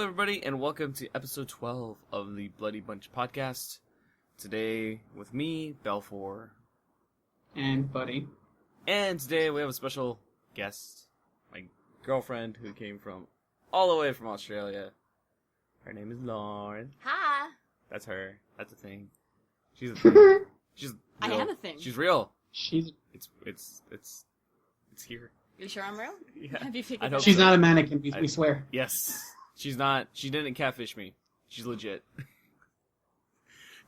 everybody, and welcome to episode 12 of the Bloody Bunch podcast. Today, with me, Belfour. And Buddy. And today we have a special guest, my girlfriend, who came from all the way from Australia. Her name is Lauren. Hi. That's her. That's a thing. She's a thing. She's real. I am a thing. She's real. It's It's here. You sure I'm real? Yeah. Have you figured hope that She's so. not a mannequin, we swear. Yes. She's not. She didn't catfish me. She's legit.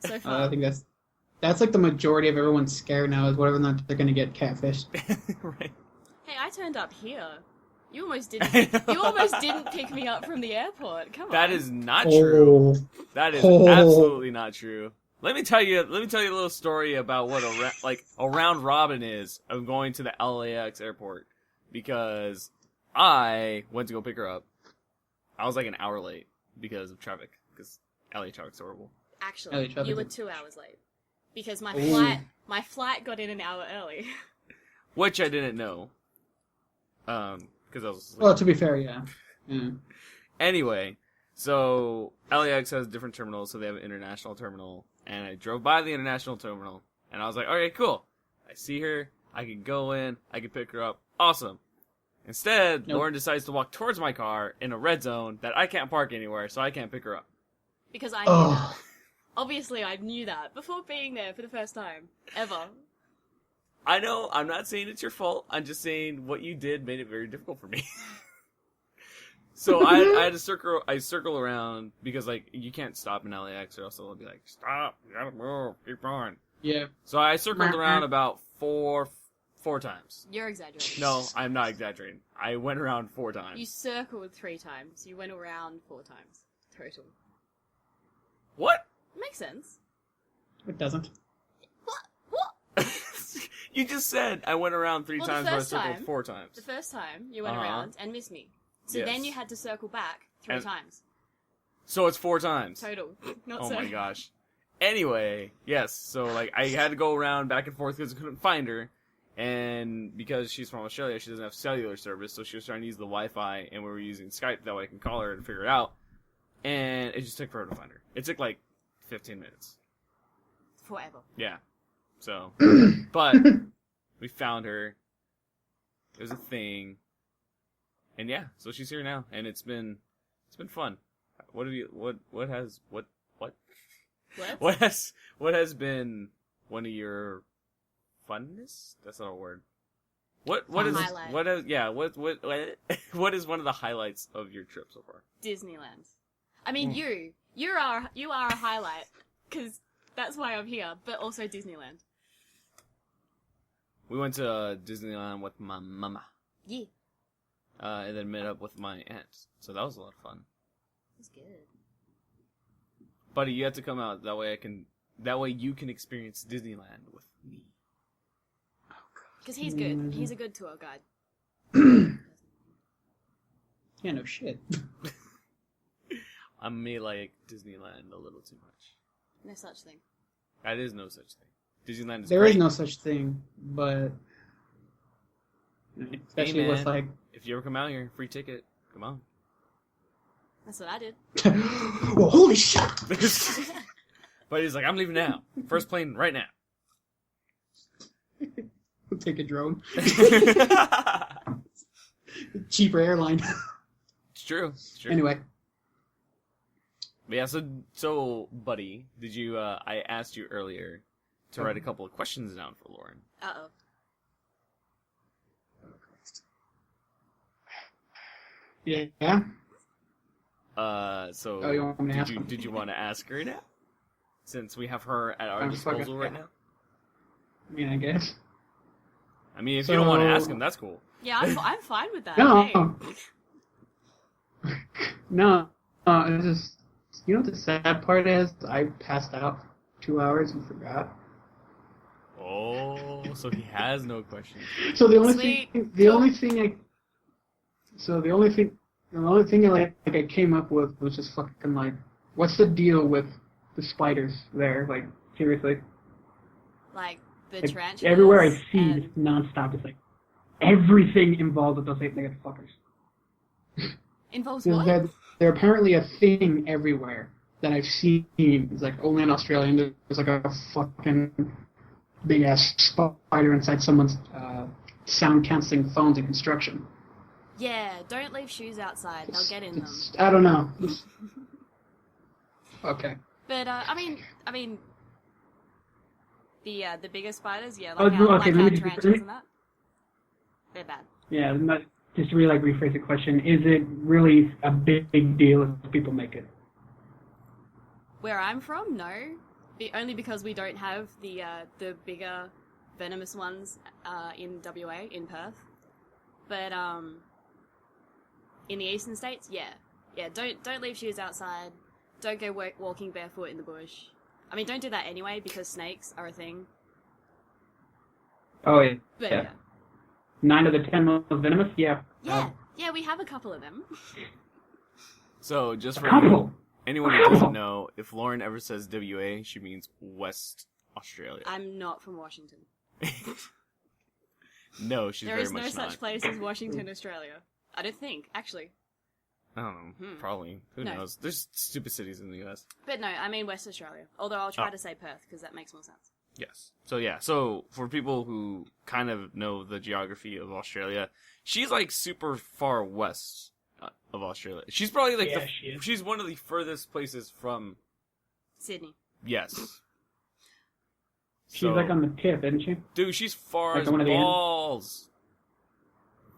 so I far? think that's like the majority of everyone's scare now is whether or not they're gonna get catfished. Right. Hey, I turned up here. You almost I didn't. know. You almost didn't pick me up from the airport. Come on. That is not true. That is absolutely not true. Let me tell you a little story about what a round robin is of going to the LAX airport, because I went to go pick her up. I was like an hour late because of traffic, because LA traffic's horrible. Actually, traffic you were is- 2 hours late because Ooh. my flight got in an hour early. Which I didn't know. Because I was asleep. Well, to be fair, yeah. Anyway, so LAX has different terminals, so they have an international terminal, and I drove by the international terminal, and I was like, okay, cool. I see her, I can go in, I can pick her up, awesome. Instead, Nope. Lauren decides to walk towards my car in a red zone that I can't park anywhere, so I can't pick her up. Because I knew Oh. that. Obviously, I knew that before being there for the first time ever. I know, I'm not saying it's your fault, I'm just saying what you did made it very difficult for me. So I had to circle around, because, like, you can't stop in LAX or else they'll be like, stop, you gotta move, keep on. Yeah. So I circled around about four times. You're exaggerating. No, I'm not exaggerating. I went around 4 times. You circled 3 times. You went around 4 times total. What? Makes sense. It doesn't. What? You just said I went around 3 Well, the times, but I first circled time- 4 times. The first time you went Uh-huh. around and missed me. So Yes. then you had to circle back 3 And- times. So it's 4 times. Total. Not Oh so. my gosh. Anyway, yes, so like I had to go around back and forth because I couldn't find her. And because she's from Australia, she doesn't have cellular service, so she was trying to use the Wi-Fi, and we were using Skype, that way I can call her and figure it out. And it just took forever to find her. It took like 15 minutes. Forever. Yeah. So, but we found her. It was a thing. And yeah, so she's here now, and it's been fun. What has been one of your funness? That's not a word. What is Highlight. what is one of the highlights of your trip so far? Disneyland. I mean, you are a highlight because that's why I'm here. But also Disneyland. We went to Disneyland with my mama. Yeah, And then met up with my aunt. So that was a lot of fun. it's good. Buddy, you have to come out. That way you can experience Disneyland with me. Because he's good. He's a good tour guide. Yeah, no shit. I may like Disneyland a little too much. No such thing. That is no such thing. Disneyland is There great. is no such thing, but especially man. with like If you ever come out here, free ticket. Come on. That's what I did. well, holy shit! But he's like, I'm leaving now. First plane right now. We'll take a drone. It's Cheaper airline. true. It's true. Anyway. But yeah, so, buddy, did you, I asked you earlier to write a couple of questions down for Lauren. Uh-oh. Yeah. So, Oh, you want me to ask him? did you want to ask her now? Since we have her at our I'm disposal fucking- right now? I mean, I guess. I mean, if you don't want to So- ask him, that's cool. Yeah, I'm fine with that. No. Hey. No. It's just, you know what the sad part is? I passed out 2 hours and forgot. Oh, so he has no questions. So the only Sweet. thing, the only thing I came up with was just fucking like, what's the deal with the spiders there? Like, seriously. Like the Like, tarantulas. everywhere I see, and- it's nonstop. It's like everything involved with those 8-legged fuckers. Involves There's what? that- they're apparently a thing everywhere that I've seen. It's like only in Australia, and there's like a fucking big ass spider inside someone's sound canceling phones in construction. Yeah, don't leave shoes outside. They'll get in them. I don't know. Okay. But I mean, the bigger spiders, yeah, Oh, like how okay, let me just- tarantulas and that. They're bad. Yeah, just to really like rephrase the question, is it really a big deal if people make it? Where I'm from, no. Only because we don't have the bigger venomous ones in WA, in Perth. But in the eastern states, yeah. Yeah, don't leave shoes outside. Don't go walking barefoot in the bush. I mean, don't do that anyway, because snakes are a thing. Oh, yeah. But, yeah. 9 of the 10 most venomous? Yeah. Yeah, we have a couple of them. So, just for Couple. anyone who doesn't know, if Lauren ever says WA, she means West Australia. I'm not from Washington. No, she's very much not. There is no such place as Washington, Australia. I don't think, actually. I don't know. Probably. Who knows? There's stupid cities in the U.S. But no, I mean West Australia. Although I'll try to say Perth, because that makes more sense. Yes. So for people who kind of know the geography of Australia, she's like super far west of Australia. She's probably like she's one of the furthest places from Sydney. Yes. She's like on the tip, isn't she? Dude, she's far Like as on one of the ends? balls.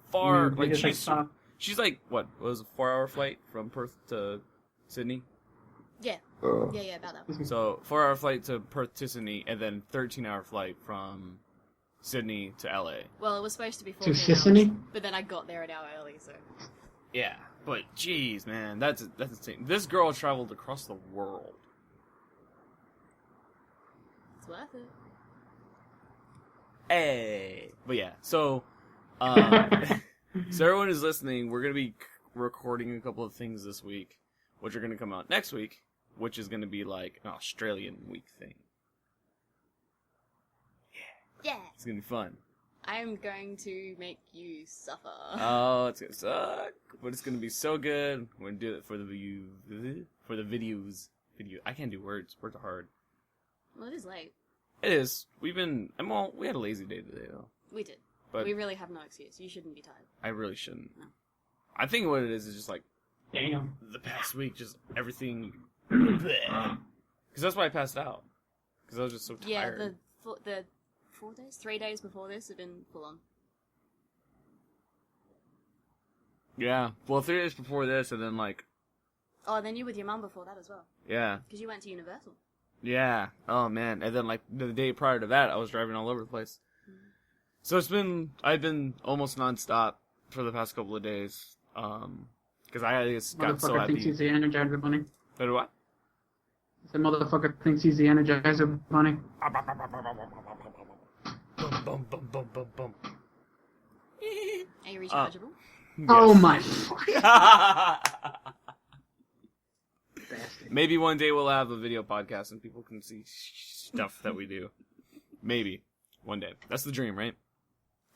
Far, like just, she's she's like what was a 4-hour flight from Perth to Sydney? Yeah. Yeah, about that. So 4-hour flight to Perth to Sydney, and then 13-hour flight from Sydney to LA. Well, it was supposed to be 14 To hours, Sicily? but then I got there an hour early, so... Yeah, but jeez, man, that's insane. This girl traveled across the world. It's worth it. Hey, but yeah, so so everyone who's listening, we're gonna be recording a couple of things this week, which are gonna come out next week, which is gonna be like an Australian week thing. Yeah. It's gonna be fun. I'm going to make you suffer. Oh, it's gonna suck, but it's gonna be so good. We're gonna do it for the videos. I can't do words. Words are hard. Well, it is late. It is. We had a lazy day today though. We did. But we really have no excuse. You shouldn't be tired. I really shouldn't. No. I think what it is just like Damn. the past week, just everything. Because that's why I passed out. Because I was just so tired. Yeah, the 3 days before this have been full on. Yeah. Well, 3 days before this, and then like. Oh, and then you with your mum before that as well. Yeah. Because you went to Universal. Yeah. Oh man. And then like the day prior to that, I was driving all over the place. So I've been almost nonstop for the past couple of days. Because I just got so Motherfucker happy. thinks he's the Energizer Bunny. But what? The motherfucker thinks he's the Energizer Bunny. Bum, bum, bum, bum, bum. Are you rechargeable? Oh my fuck. Maybe one day we'll have a video podcast and people can see stuff that we do. Maybe. One day. That's the dream, right?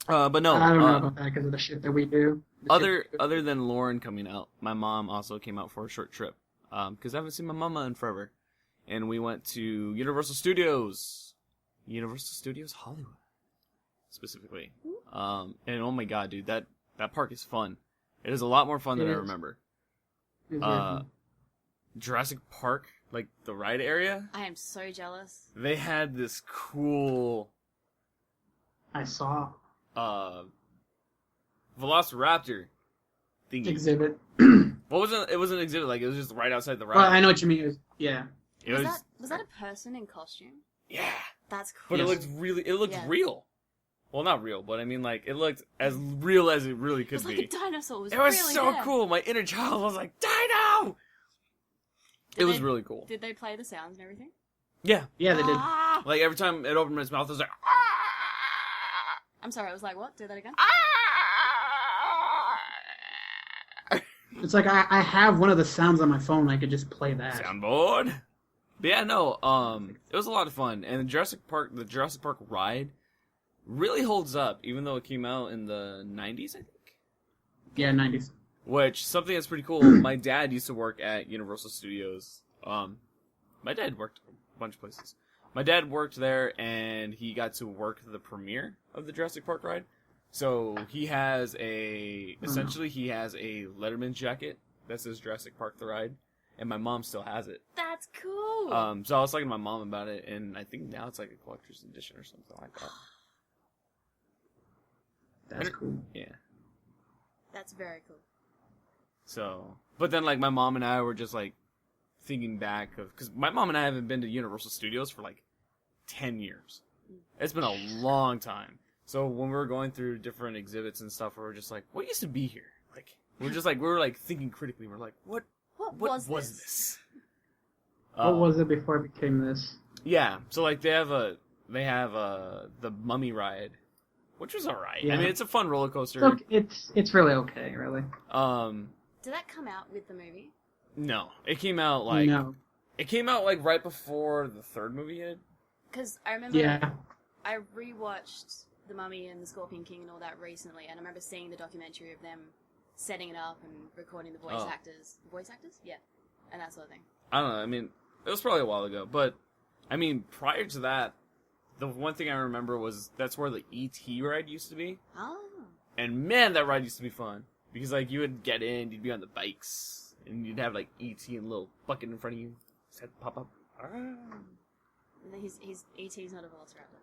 But no. I don't know about that because of the shit that we do. Other than Lauren coming out, my mom also came out for a short trip. Because I haven't seen my mama in forever. And we went to Universal Studios. Universal Studios Hollywood. Specifically. And oh my god, dude, that park is fun. It is a lot more fun than I remember. Jurassic Park, like the ride area. I am so jealous. They had this cool I saw. Velociraptor thingy. Exhibit. What was it? It was an exhibit, like it was just right outside the ride. Well, I know what you mean. Yeah. Was that a person in costume? Yeah. That's cool. But it looked real. Well, not real, but I mean, like, it looked as real as it really could it was be. like a dinosaur. It was really so there. cool. My inner child was like, Dino! It was really cool. Did they play the sounds and everything? Yeah. Yeah, they did. Like, every time it opened its mouth, it was like, I'm sorry, I was like, what? Do that again? It's like I have one of the sounds on my phone. I could just play that. Soundboard. But yeah, no, it was a lot of fun. And the Jurassic Park ride really holds up, even though it came out in the 90s, I think. Yeah, 90s. Which, something that's pretty cool, my dad used to work at Universal Studios. My dad worked a bunch of places. My dad worked there, and he got to work the premiere of the Jurassic Park ride. So, he has essentially, he has a Letterman jacket that says Jurassic Park the ride, and my mom still has it. That's cool. So I was talking to my mom about it, and I think now it's like a collector's edition or something like that. That's cool. Yeah. That's very cool. So, but then like my mom and I were just like thinking back of, because my mom and I haven't been to Universal Studios for like 10 years. It's been a long time. So when we were going through different exhibits and stuff, we were just like, what used to be here? Like, we were like thinking critically. We're like, what was this? What was it before it became this? Yeah. So like they have the Mummy ride, which was alright. Yeah. I mean, it's a fun roller coaster. Look, it's really okay, really. Did that come out with the movie? No, it came out like right before the third movie hit. Because I remember, Yeah. I rewatched The Mummy and The Scorpion King and all that recently, and I remember seeing the documentary of them setting it up and recording the voice actors. Voice actors? Yeah. And that sort of thing. I don't know. I mean, it was probably a while ago, but I mean, prior to that, the one thing I remember was that's where the E.T. ride used to be. Oh. And man, that ride used to be fun. Because, like, you would get in, you'd be on the bikes, and you'd have, like, E.T. and a little bucket in front of you. Just had to pop up. He's E.T.'s not a velociraptor.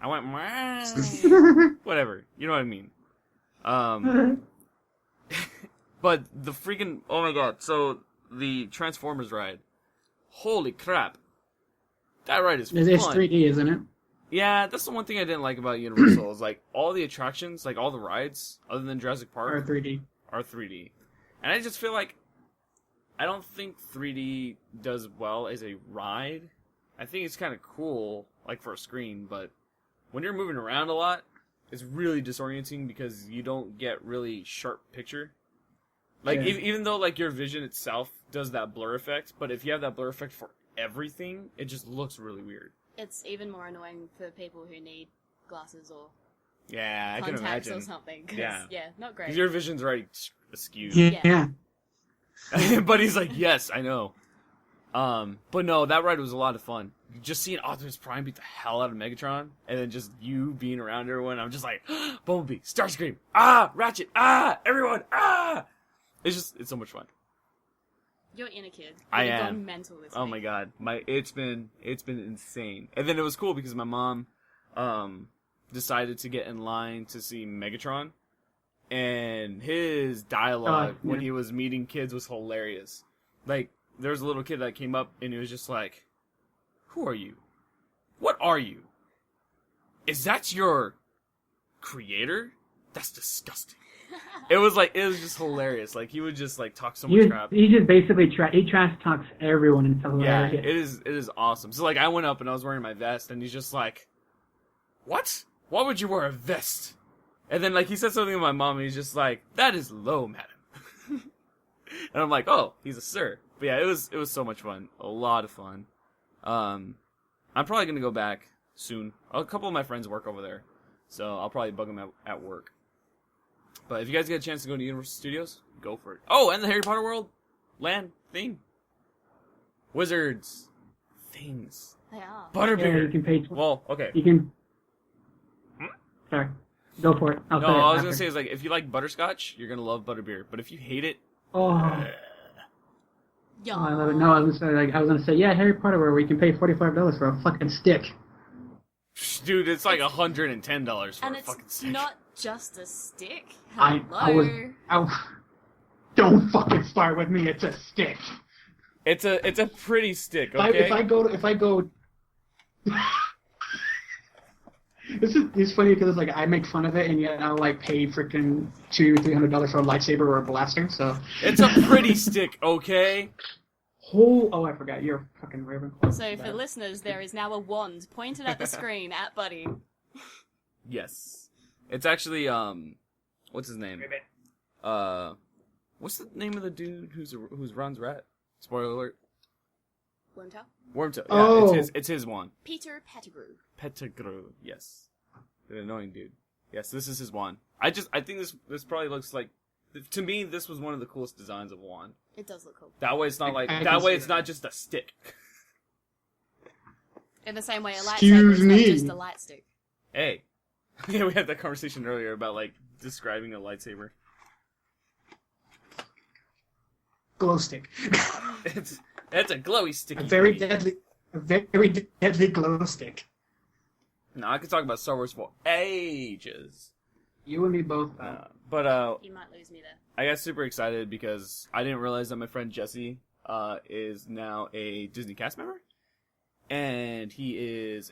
I went, whatever. You know what I mean. But the freaking, oh my god, so the Transformers ride. Holy crap. That ride is fun. It's 3D, isn't it? Yeah, that's the one thing I didn't like about Universal is, like, all the attractions, like, all the rides, other than Jurassic Park, Or 3D. are 3D. And I just feel like I don't think 3D does well as a ride. I think it's kind of cool, like, for a screen, but when you're moving around a lot, it's really disorienting because you don't get really sharp picture. Like, Yeah. even though, like, your vision itself does that blur effect, but if you have that blur effect for everything, it just looks really weird. It's even more annoying for people who need glasses or Yeah, I can contacts imagine. or something. 'Cause, Yeah. not great. Because your vision's already askew. Yeah. But he's like, yes, I know. But no, that ride was a lot of fun. Just seeing Optimus Prime beat the hell out of Megatron, and then just you being around everyone, I'm just like, Bumblebee, Starscream, Ratchet, everyone, It's so much fun. You're in a kid. I You've am. gone mental this Oh week. my god, it's been insane. And then it was cool because my mom, decided to get in line to see Megatron, and his dialogue when he was meeting kids was hilarious. Like, there was a little kid that came up and he was just like, "Who are you? What are you? Is that your creator? That's disgusting." It was just hilarious. Like, he would just like talk so much crap. He just basically he trash talks everyone until Yeah, it is awesome. So like, I went up and I was wearing my vest, and he's just like, "What? Why would you wear a vest?" And then like he said something to my mom, and he's just like, "That is low, madam." And I'm like, "Oh, he's a sir." But yeah, it was so much fun, a lot of fun. I'm probably gonna go back soon. A couple of my friends work over there, so I'll probably bug them at work. But if you guys get a chance to go to Universal Studios, go for it. Oh, and the Harry Potter World land thing. Wizards. Things. They are. Butterbeer. Yeah, you can pay. Well, okay. You can. Sorry. Go for it. No, Say it I was after. going to say is like, if you like butterscotch, you're going to love butterbeer. But if you hate it, Oh. Yeah. I love it. No, I was gonna say, yeah, Harry Potter, where we can pay $45 for a fucking stick. dude, it's like $110 for And a it's fucking stick. not just a stick. I Hello. Don't fucking start with me. It's a stick. It's a pretty stick, okay? If I go. It's funny because it's like I make fun of it and yet I'll like pay freaking $200-300 for a lightsaber or a blaster. So it's a pretty stick, okay? Oh, I forgot. You're a fucking Ravenclaw. So for listeners, there is now a wand pointed at the screen at Buddy. Yes. It's actually, what's his name? What's the name of the dude who's Ron's rat? Spoiler alert. Wormtail? Wormtail. Yeah, Oh. it's his wand. Peter Pettigrew. Pettigrew, yes. The annoying dude. Yes, this is his wand. I think this probably looks like to me, this was one of the coolest designs of a wand. It does look cool. That way, it's not like I that can way. see It's that. not just a stick. In the same way, a lightsaber Excuse is not me. just a light stick. Hey, yeah, we had that conversation earlier about like describing a lightsaber. Glow stick. It's a glowy sticky. a very deadly glow stick. No, I could talk about Star Wars for ages. You and me both. But You might lose me there. I got super excited because I didn't realize that my friend Jesse is now a Disney cast member, and he's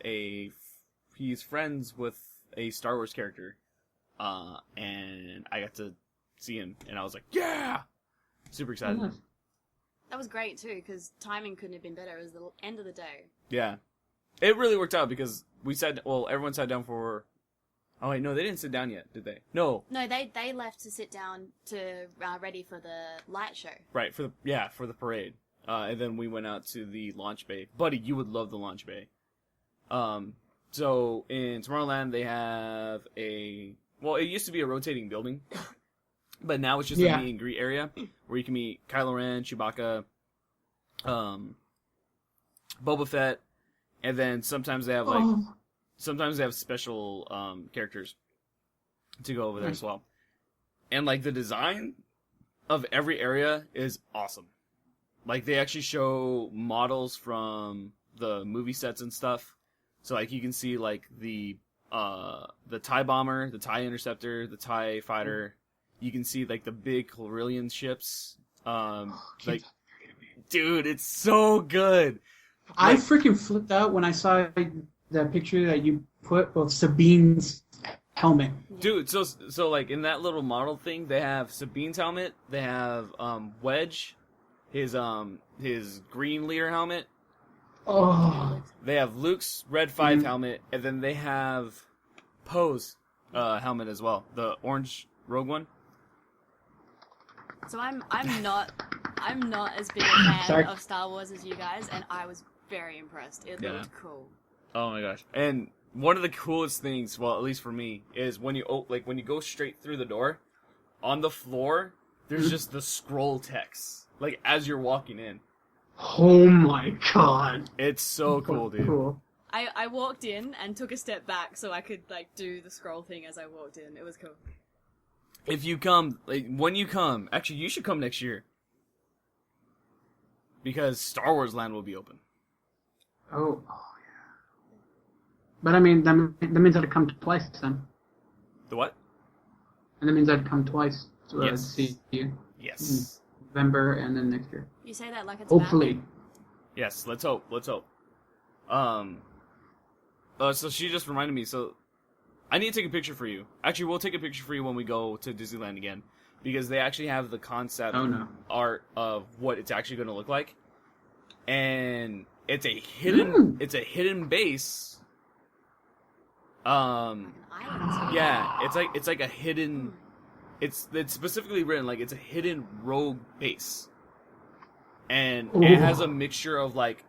friends with a Star Wars character, and I got to see him, and I was like, yeah, super excited. Nice. That was great too, because timing couldn't have been better. It was the end of the day. Yeah, it really worked out because everyone sat down for. Oh wait, no, they didn't sit down yet, did they? No. No, they left to sit down to ready for the light show. Right, for the parade. And then we went out to the launch bay. Buddy, you would love the launch bay. So in Tomorrowland they have it used to be a rotating building, but now it's just a meet and greet area where you can meet Kylo Ren, Chewbacca, Boba Fett, and then sometimes they have special characters to go over there as well. And like the design of every area is awesome. Like they actually show models from the movie sets and stuff. So like you can see like the TIE bomber, the TIE interceptor, the TIE fighter. You can see like the big Corellian ships. Dude, it's so good. I freaking flipped out when I saw that picture that you put of Sabine's helmet. Dude, so like in that little model thing, they have Sabine's helmet, they have Wedge, his green leader helmet, Oh, they have Luke's Red 5 helmet, and then they have Poe's helmet as well, the orange Rogue One. So I'm not as big a fan Sorry. of Star Wars as you guys, and I was very impressed. It looked cool. Oh my gosh. And one of the coolest things, well, at least for me, is when you go straight through the door, on the floor, there's just the scroll text, like as you're walking in. oh my god. It's so cool, dude. Cool. I walked in and took a step back so I could like do the scroll thing as I walked in. It was cool. If you come, when you come, actually, you should come next year. Because Star Wars Land will be open. Oh yeah. But I mean, that means I'd come twice then. The what? And that means I'd come twice. So I'd Yes. see you Yes. November and then next year. You say that like it's Hopefully. Yes, let's hope. So she just reminded me, so I need to take a picture for you. Actually, we'll take a picture for you when we go to Disneyland again. Because they actually have the concept art of what it's actually going to look like. And it's a hidden base. Yeah, it's like a hidden. It's specifically written like it's a hidden rogue base, and it has a mixture of like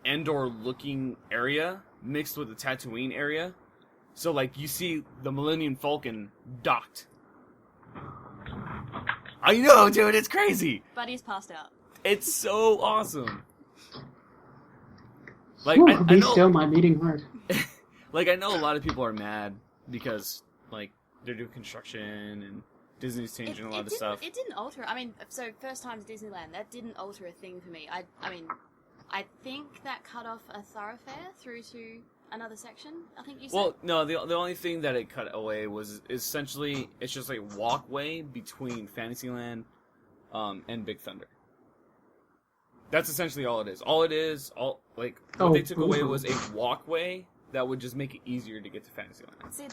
Endor looking area mixed with the Tatooine area. So like you see the Millennium Falcon docked. I know, dude, it's crazy. Buddy's passed out. It's so awesome. Like Ooh, I be know, still, my beating heart. like I know a lot of people are mad because like they're doing construction and Disney's changing a lot of stuff. It didn't alter. I mean, so first time to Disneyland, that didn't alter a thing for me. I mean, I think that cut off a thoroughfare through to another section. I think you said. Well, no, the only thing that it cut away was essentially it's just like walkway between Fantasyland, and Big Thunder. That's essentially all it is. What they took away was a walkway that would just make it easier to get to Fantasyland. See,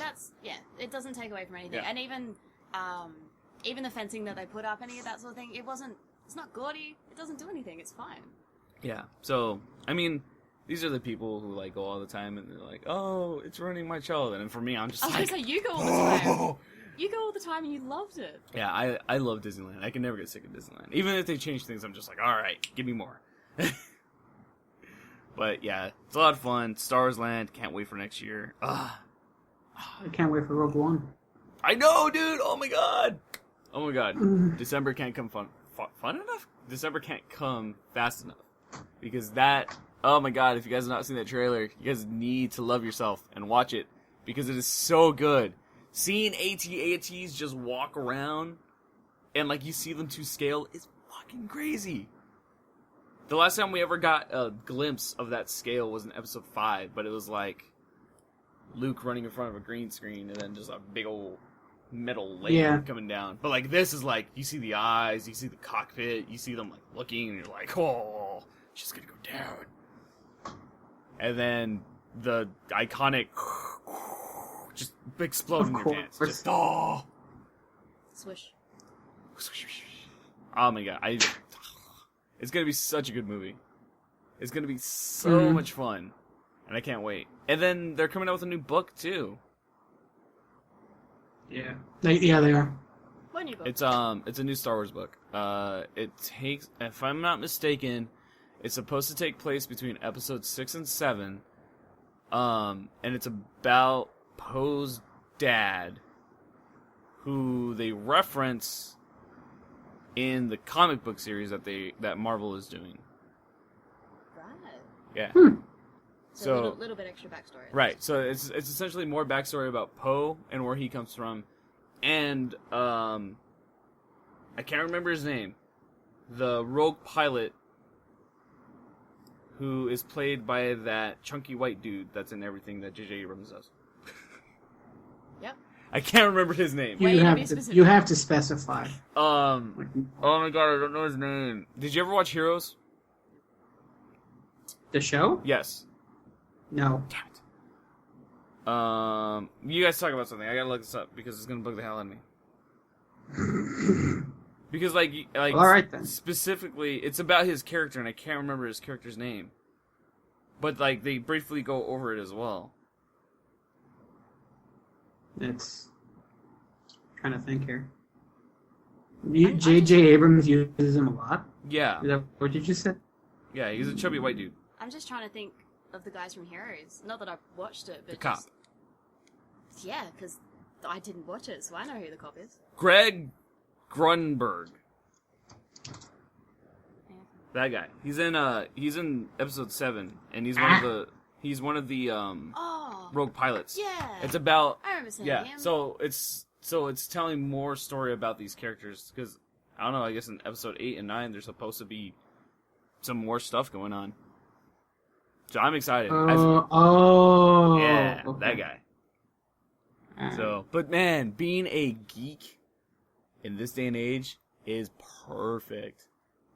it doesn't take away from anything, Yeah. and even the fencing that they put up, any of that sort of thing, it's not gaudy. It doesn't do anything. It's fine. Yeah. So I mean, these are the people who like go all the time and they're like, "Oh, it's ruining my childhood," and for me, I'm just I was like, gonna say you go all the time. You go all the time and you loved it. yeah, I love Disneyland. I can never get sick of Disneyland. Even if they change things, I'm just like, all right, give me more. But yeah, it's a lot of fun. Star Wars Land, can't wait for next year. Ugh. I can't wait for Rogue One. I know, dude. Oh my god. Oh my god. December can't come fun enough? December can't come fast enough. Because that, oh my god, if you guys have not seen that trailer, you guys need to love yourself and watch it. Because it is so good. Seeing AT-ATs just walk around and like you see them to scale is fucking crazy. The last time we ever got a glimpse of that scale was in episode 5, but it was like Luke running in front of a green screen and then just a big old metal layer coming down. But like this is like, you see the eyes, you see the cockpit, you see them like looking, and you're like, oh, she's gonna go down. And then the iconic just explode in your pants. Just, oh. Swish. Oh my god, it's gonna be such a good movie. It's gonna be so much fun, and I can't wait. And then they're coming out with a new book too. Yeah, they are. What new book? It's a new Star Wars book. It takes, if I'm not mistaken, it's supposed to take place between episodes 6 and 7. And it's about Poe's dad, who they reference in the comic book series that Marvel is doing. Right. Yeah. So a little bit extra backstory. Right. So it's essentially more backstory about Poe and where he comes from, and I can't remember his name, the rogue pilot who is played by that chunky white dude that's in everything that J.J. Abrams does. Yep. I can't remember his name. You have to specify. Oh my god, I don't know his name. Did you ever watch Heroes? The show? Yes. No. Damn it. You guys talk about something. I gotta look this up because it's gonna bug the hell out of me. Because like all right then. Specifically, it's about his character, and I can't remember his character's name. But like they briefly go over it as well. It's trying to think here. J.J. Abrams uses him a lot. Yeah. Is that what you just said? Yeah, he's a chubby white dude. I'm just trying to think of the guys from Heroes. Not that I've watched it, but The cop. Yeah, because I didn't watch it, so I know who the cop is. Greg Grunberg. That guy. He's in episode 7, and he's one of the rogue pilots. Yeah. It's about I remember seeing him. So it's telling more story about these characters because I don't know. I guess in episode 8 and 9 there's supposed to be some more stuff going on. So I'm excited. Yeah, okay. that guy. So, but man, being a geek in this day and age is perfect.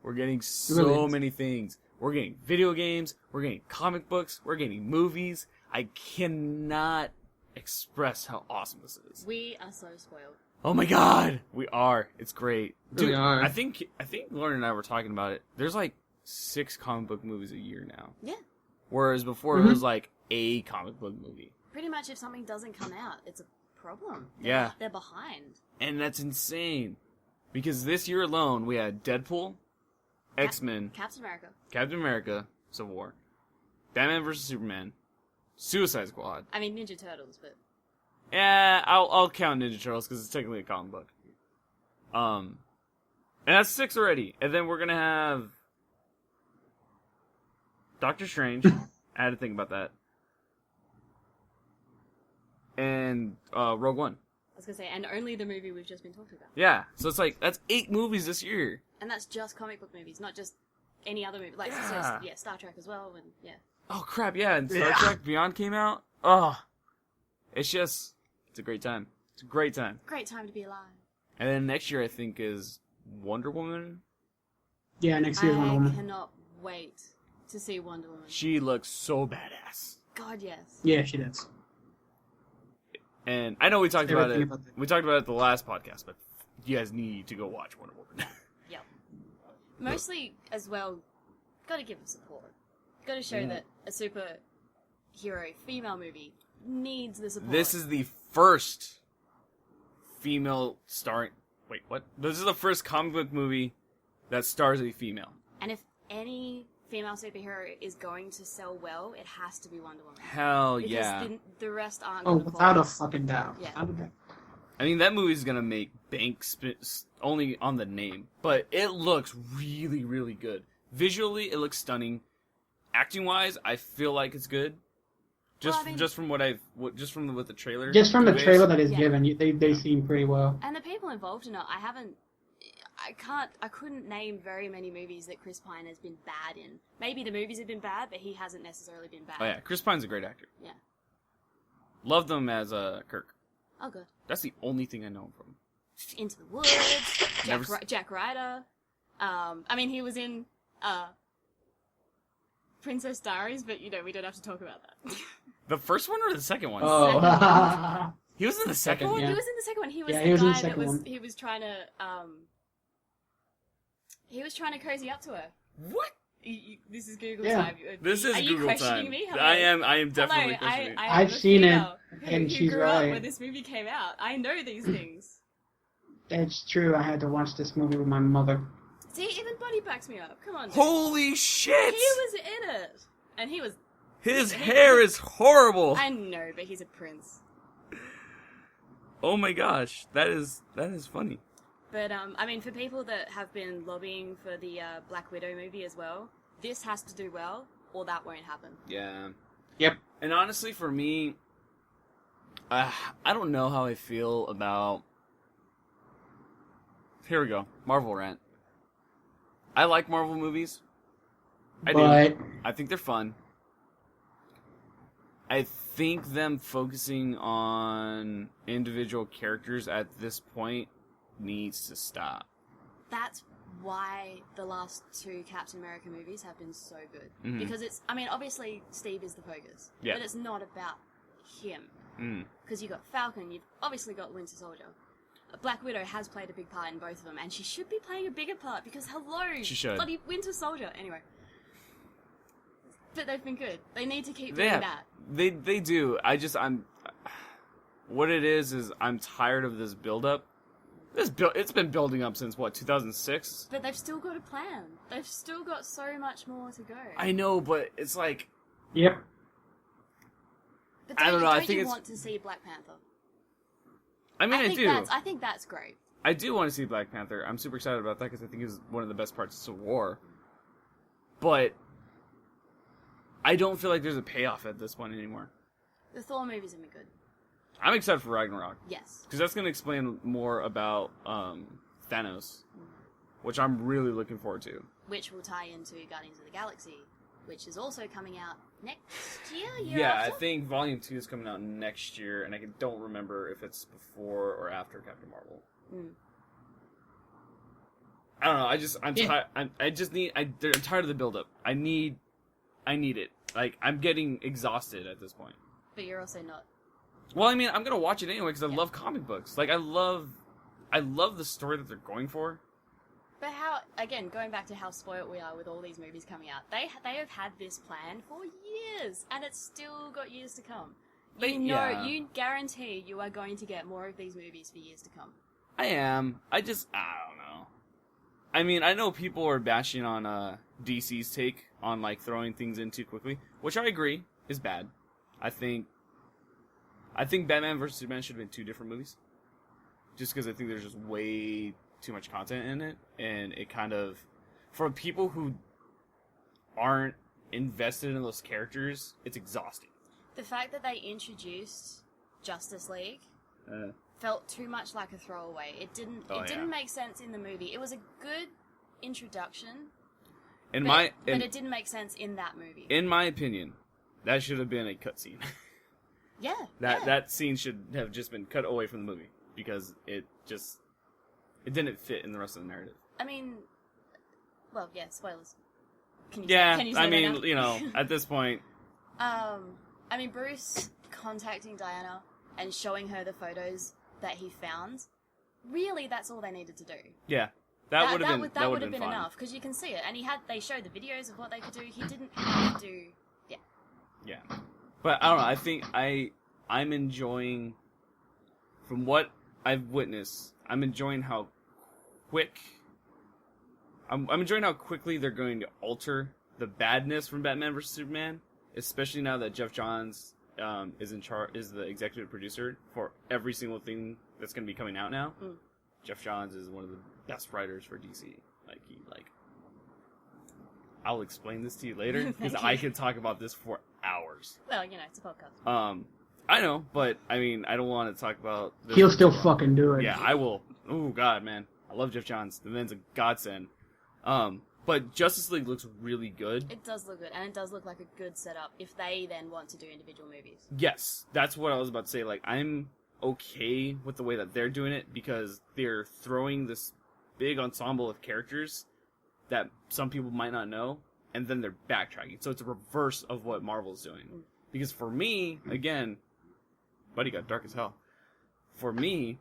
We're getting so many things. We're getting video games. We're getting comic books. We're getting movies. I cannot express how awesome this is. We are so spoiled. Oh my god, we are. It's great, dude. We are. I think Lauren and I were talking about it. There's like 6 comic book movies a year now. Yeah. Whereas before it was like a comic book movie. Pretty much, if something doesn't come out, it's a problem. They're behind. And that's insane. Because this year alone, we had Deadpool, X-Men, Captain America, Civil War, Batman vs. Superman, Suicide Squad. I mean, Ninja Turtles, but... Yeah, I'll count Ninja Turtles because it's technically a comic book. And that's 6 already. And then we're going to have Doctor Strange. I had to think about that. And Rogue One. I was going to say, and only the movie we've just been talking about. Yeah, so it's like, that's 8 movies this year. And that's just comic book movies, not just any other movie. Like, Star Trek as well, and yeah. Oh, crap, yeah, and Star Trek Beyond came out. Oh, it's a great time. It's a great time. Great time to be alive. And then next year, I think, is Wonder Woman. Yeah, next year's Wonder Woman. I cannot wait to see Wonder Woman. She looks so badass. God, yes. Yeah, she does. And I know we talked about it. About We talked about it at the last podcast, but you guys need to go watch Wonder Woman. Yep. Mostly, as well, gotta give them support. Gotta show that a superhero female movie needs the support. This is the first female starring... Wait, what? This is the first comic book movie that stars a female. And if any female superhero is going to sell well, it has to be Wonder Woman. Hell because yeah. the rest aren't Oh, going to without a fucking doubt. Yeah. I mean, that movie's gonna make bank only on the name, but it looks really, really good. Visually, it looks stunning. Acting-wise, I feel like it's good. Just from what with the trailer. Just from the trailer that is Yeah. given, they seem pretty well. And the people involved in it, I couldn't name very many movies that Chris Pine has been bad in. Maybe the movies have been bad, but he hasn't necessarily been bad. Oh yeah, Chris Pine's a great actor. Yeah. Loved him as Kirk. Oh, good. That's the only thing I know him from. Into the Woods, Jack Ryder. I mean, he was in Princess Diaries, but we don't have to talk about that. The first one or the second one? Oh. He was in the second one? Yeah. He was in the second one. He was Yeah, the he was in the guy that second was one. he was trying to cozy up to her. What? This is Google Yeah. time. This is Are you Google questioning time. me? Hello? I am definitely Hello, questioning. I am I've a seen it, female and who she's grew up right. when this movie came out. I know these things. It's true. I had to watch this movie with my mother. See, even Buddy backs me up. Come on. dude. Holy shit! He was in it, and he was. His hair is horrible. I know, but he's a prince. Oh my gosh, that is funny. But I mean, for people that have been lobbying for the Black Widow movie as well, this has to do well, or that won't happen. Yeah. Yep. And honestly, for me, I don't know how I feel about. Here we go, Marvel rant. I like Marvel movies. I do. I think they're fun. I think them focusing on individual characters at this point needs to stop. That's why the last two Captain America movies have been so good. Mhm. Because obviously Steve is the focus. Yeah. But it's not about him. Mm. Because you've got Falcon, you've obviously got Winter Soldier. Black Widow has played a big part in both of them, and she should be playing a bigger part because, hello, She should. bloody Winter Soldier. Anyway. But they've been good. They need to keep doing that. They do. What it is I'm tired of this build-up. It's been building up since, 2006? But they've still got a plan. They've still got so much more to go. I know, but it's like... Yep. But I don't know, I don't think you it's... want to see Black Panther? I mean, I do. I think that's great. I do want to see Black Panther. I'm super excited about that because I think it's one of the best parts of Civil War. But I don't feel like there's a payoff at this point anymore. The Thor movies have been good. I'm excited for Ragnarok. Yes. Because that's going to explain more about Thanos, which I'm really looking forward to. Which will tie into Guardians of the Galaxy, which is also coming out next year? Yeah, after? I think Volume 2 is coming out next year, and I don't remember if it's before or after Captain Marvel. Mm. I don't know. I'm tired of the build-up. I need it. Like, I'm getting exhausted at this point. But you're also not. Well, I mean, I'm gonna watch it anyway because I love comic books. Like, I love the story that they're going for. But going back to how spoiled we are with all these movies coming out, they have had this plan for years, and it's still got years to come. You guarantee you are going to get more of these movies for years to come. I am. I don't know. I mean, I know people are bashing on DC's take on, like, throwing things in too quickly, which I agree is bad. I think Batman vs. Superman should have been two different movies. Just because I think there's just way too much content in it, and it kind of... For people who aren't invested in those characters, it's exhausting. The fact that they introduced Justice League felt too much like a throwaway. It didn't make sense in the movie. It was a good introduction, but it didn't make sense in that movie. In my opinion, that should have been a cutscene. Yeah. That scene should have just been cut away from the movie because it didn't fit in the rest of the narrative. I mean, well, yeah, spoilers. Can you say I that mean, now? at this point. I mean, Bruce contacting Diana and showing her the photos that he found. Really, that's all they needed to do. Yeah, that would have been fine. enough because you can see it, and they showed the videos of what they could do. He didn't have to. Yeah. Yeah, but I don't know. I think I'm enjoying, from what I've witnessed, I'm enjoying how quick. I'm enjoying how quickly they're going to alter the badness from Batman vs Superman, especially now that Jeff Johns is in charge, is the executive producer for every single thing that's going to be coming out now. Mm. Jeff Johns is one of the best writers for DC. I'll explain this to you later because I could talk about this for hours. Well, it's a podcast. I know, but I mean, I don't want to talk about this. He'll still fucking do it. Yeah, I will. Oh God, man, I love Jeff Johns. The man's a godsend. But Justice League looks really good. It does look good, and it does look like a good setup if they then want to do individual movies. Yes, that's what I was about to say. Like, I'm okay with the way that they're doing it because they're throwing this big ensemble of characters that some people might not know, and then they're backtracking. So it's a reverse of what Marvel's doing. Mm. Because for me, again, buddy got dark as hell. For me...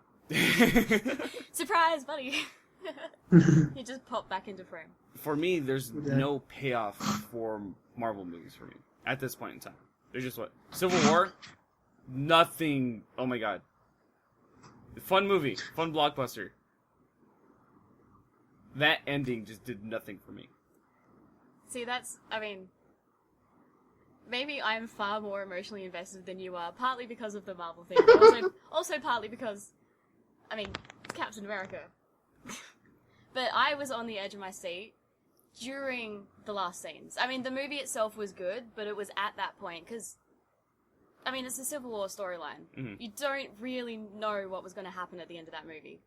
Surprise, buddy! He just popped back into frame. For me, there's no payoff for Marvel movies for me at this point in time. They're just what? Civil War? Nothing. Oh my God. Fun movie. Fun blockbuster. That ending just did nothing for me. See, maybe I'm far more emotionally invested than you are, partly because of the Marvel thing, but also partly because, it's Captain America. But I was on the edge of my seat during the last scenes. The movie itself was good, but it was at that point, because, it's a Civil War storyline. Mm-hmm. You don't really know what was going to happen at the end of that movie.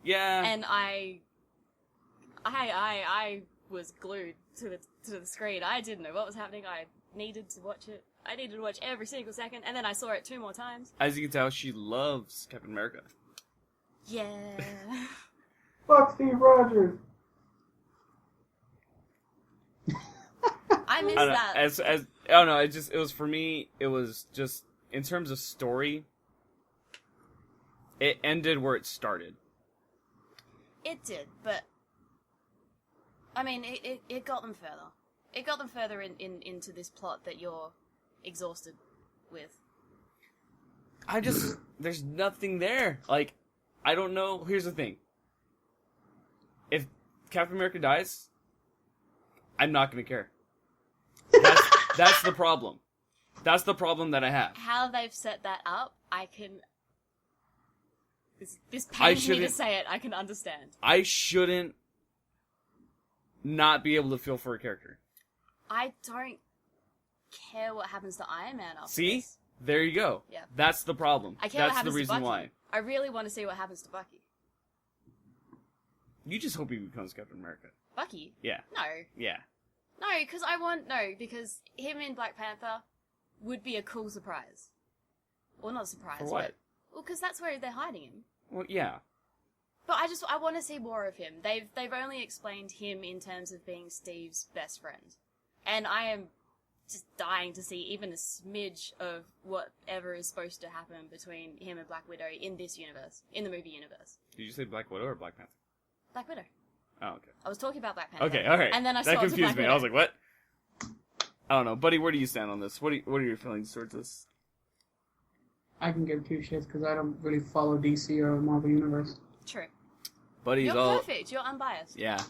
Yeah. And I was glued to the screen. I didn't know what was happening. I needed to watch it. I needed to watch every single second, and then I saw it 2 more times. As you can tell, she loves Captain America. Yeah. Fuck Steve Rogers. I missed that. I don't know. It was for me. It was just in terms of story. It ended where it started. It did, but it got them further. It got them further into this plot that you're exhausted with. There's nothing there. Like, I don't know. Here's the thing. If Captain America dies, I'm not going to care. That's the problem. That's the problem that I have. How they've set that up, I can... This pains me to say it, I can understand. I shouldn't not be able to feel for a character. I don't care what happens to Iron Man after See? this. There you go. Yeah. That's the problem. I care That's what happens the reason to Bucky. why. I really want to see what happens to Bucky. You just hope he becomes Captain America. Bucky? Yeah. No. Yeah. No, because him in Black Panther would be a cool surprise. Well, not surprise. For what? Well, because that's where they're hiding him. Well, yeah. But I want to see more of him. They've only explained him in terms of being Steve's best friend. And I am just dying to see even a smidge of whatever is supposed to happen between him and Black Widow in this universe, in the movie universe. Did you say Black Widow or Black Panther? Black Widow. Oh, okay. I was talking about Black Panther. Okay, alright. And then I that saw confused Black me. Widow. I was like, what? I don't know. Buddy, where do you stand on this? What are your feelings towards this? I can give two shits because I don't really follow DC or the Marvel Universe. True. Buddy's You're all... perfect. You're unbiased. Yeah.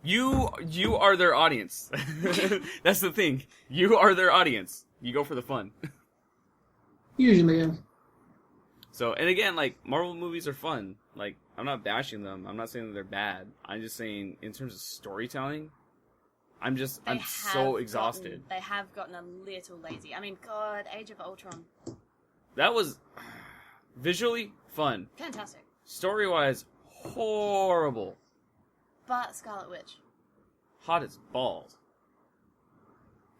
You are their audience. That's the thing. You are their audience. You go for the fun. Usually is. So, and again, like, Marvel movies are fun. Like, I'm not bashing them. I'm not saying that they're bad. I'm just saying, in terms of storytelling, I'm so exhausted. They have gotten a little lazy. God, Age of Ultron. That was visually fun. Fantastic. Story-wise, horrible. But Scarlet Witch. Hot as balls.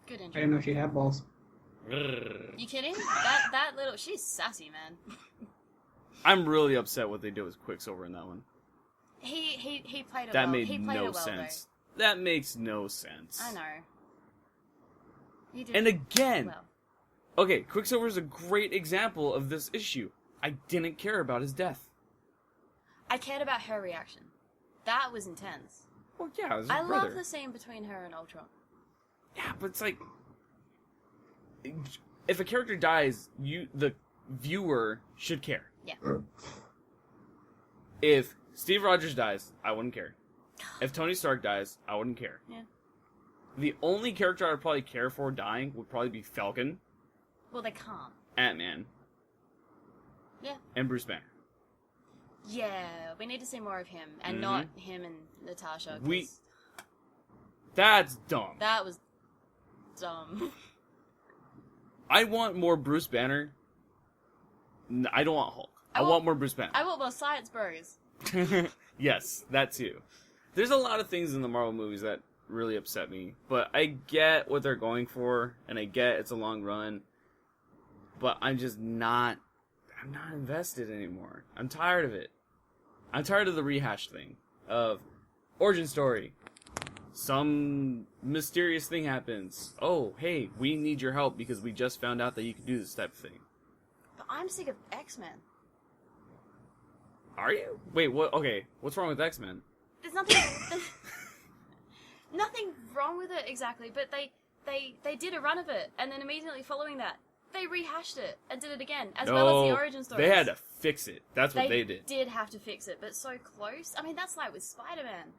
Good I intro. didn't know she had balls. You kidding? That little... She's sassy, man. I'm really upset what they did with Quicksilver in that one. He played it That well. made He played no it well, sense. That makes no sense. Though. I know. He did And again, well. okay, Quicksilver is a great example of this issue. I didn't care about his death. I cared about her reaction. That was intense. Well, yeah, it was his I brother. love the scene between her and Ultron. Yeah, but it's like, if a character dies, the viewer should care. Yeah. If Steve Rogers dies, I wouldn't care. If Tony Stark dies, I wouldn't care. Yeah. The only character I would probably care for dying would probably be Falcon, Well, they can't. Ant-Man, Yeah. and Bruce Banner. Yeah, we need to see more of him, and not him and Natasha. That's dumb. That was dumb. I want more Bruce Banner. I don't want Hulk. I want more Bruce Banner. I want more Science Bros. Yes, that too. There's a lot of things in the Marvel movies that really upset me, but I get what they're going for, and I get it's a long run, but I'm not invested anymore. I'm tired of it. I'm tired of the rehash thing of origin story. Some mysterious thing happens. Oh, hey, we need your help because we just found out that you can do this type of thing. But I'm sick of X-Men. Are you? Wait, what? Okay, what's wrong with X-Men? There's nothing... nothing wrong with it exactly, but they did a run of it, and then immediately following that, they rehashed it and did it again, as well as the origin story. They had to fix it. That's what they did. They did have to fix it, but so close. I mean, that's like with Spider-Man.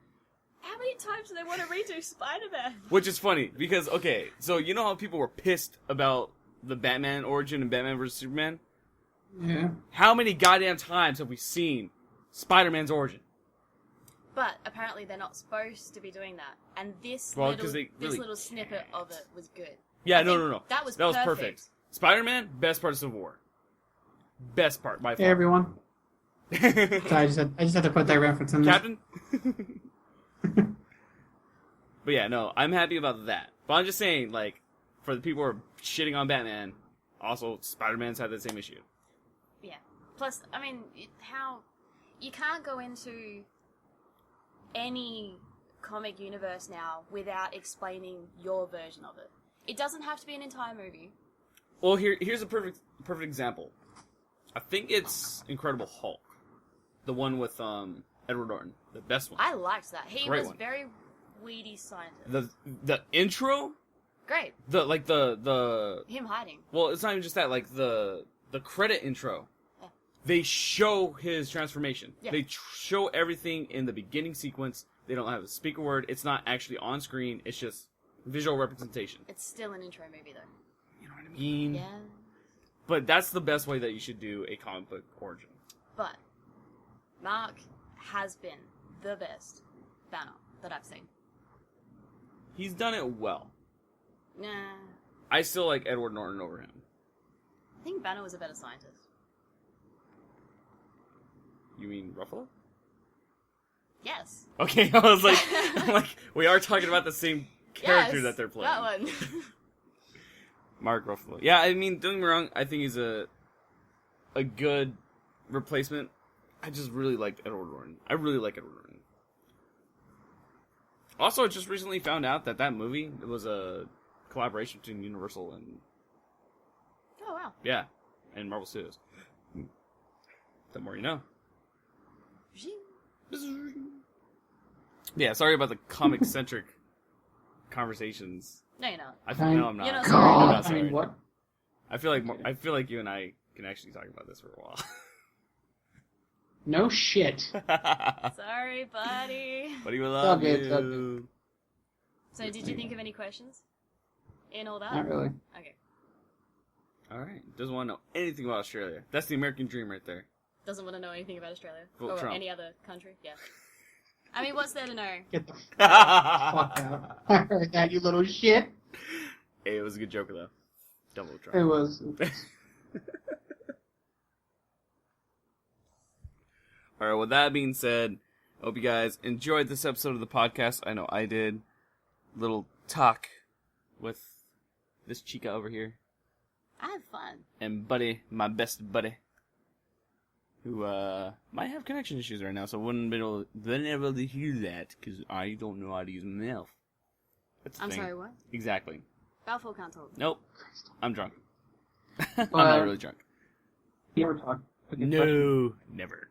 How many times do they want to redo Spider-Man? Which is funny, because, okay, so you know how people were pissed about the Batman origin and Batman vs. Superman? Yeah. How many goddamn times have we seen Spider-Man's origin? But apparently they're not supposed to be doing that. And this little snippet of it was good. Yeah, no. That was perfect. Spider-Man, best part of Civil War. Best part, by far. Hey, everyone. Sorry, I just had to put that reference in there. Captain? But yeah, no, I'm happy about that. But I'm just saying, like, for the people who are shitting on Batman, also, Spider-Man's had that same issue. Yeah. Plus, I mean, you can't go into any comic universe now without explaining your version of it. It doesn't have to be an entire movie. Well, here's a perfect example. I think it's Incredible Hulk, the one with Edward Norton, the best one. I liked that. He was one. very weedy scientist. The intro, great. The him hiding. Well, it's not even just that. Like the credit intro, yeah. They show his transformation. Yeah. They show everything in the beginning sequence. They don't have a speaker word. It's not actually on screen. It's just visual representation. It's still an intro movie, though. You know what I mean? Yeah. But that's the best way that you should do a comic book origin. But Mark has been the best Banner that I've seen. He's done it well. Nah. I still like Edward Norton over him. I think Banner was a better scientist. You mean Ruffalo? Yes. Okay, I was like, we are talking about the same character that they're playing. That one. Mark Ruffalo. Yeah, I mean, don't get me wrong, I think he's a good replacement. I just really liked Edward Norton. I really like Edward Norton. Also, I just recently found out that movie was a collaboration between Universal and... Oh, wow. Yeah, and Marvel Studios. The more you know. Yeah, sorry about the comic-centric conversations. No, you're not. No, I'm not. You're not I'm sorry. not sorry. I mean, what? I feel like you and I can actually talk about this for a while. No shit. Sorry, buddy. Buddy, we love It's all you. good. So, did you think of any questions in all that? Not really. Okay. Alright, doesn't want to know anything about Australia. That's the American dream right there. Doesn't want to know anything about Australia. Vote or Trump. any other country. Yeah. I mean, what's there to know? Get the fuck out. I heard that, you little shit. Hey, it was a good joke though. Double Trump. It was. Alright, with that being said, I hope you guys enjoyed this episode of the podcast. I know I did. Little talk with this chica over here. I had fun. And Buddy, my best buddy, who might have connection issues right now, so I wouldn't be able to hear that, because I don't know how to use my mouth. That's the I'm thing. sorry, what? Exactly. Balfour can't talk. Nope. I'm drunk. I'm not really drunk. You ever talk? No, never.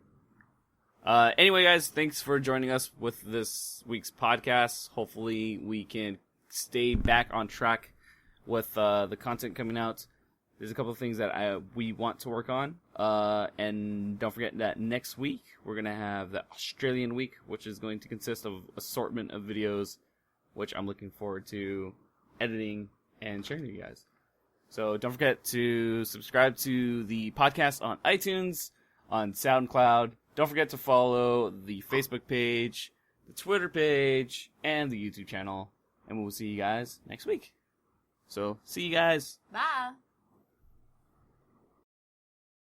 Anyway, guys, thanks for joining us with this week's podcast. Hopefully, we can stay back on track with the content coming out. There's a couple of things that we want to work on. And don't forget that next week, we're going to have the Australian week, which is going to consist of assortment of videos, which I'm looking forward to editing and sharing with you guys. So don't forget to subscribe to the podcast on iTunes, on SoundCloud, Don't forget to follow the Facebook page, the Twitter page, and the YouTube channel. And we'll see you guys next week. So, see you guys. Bye.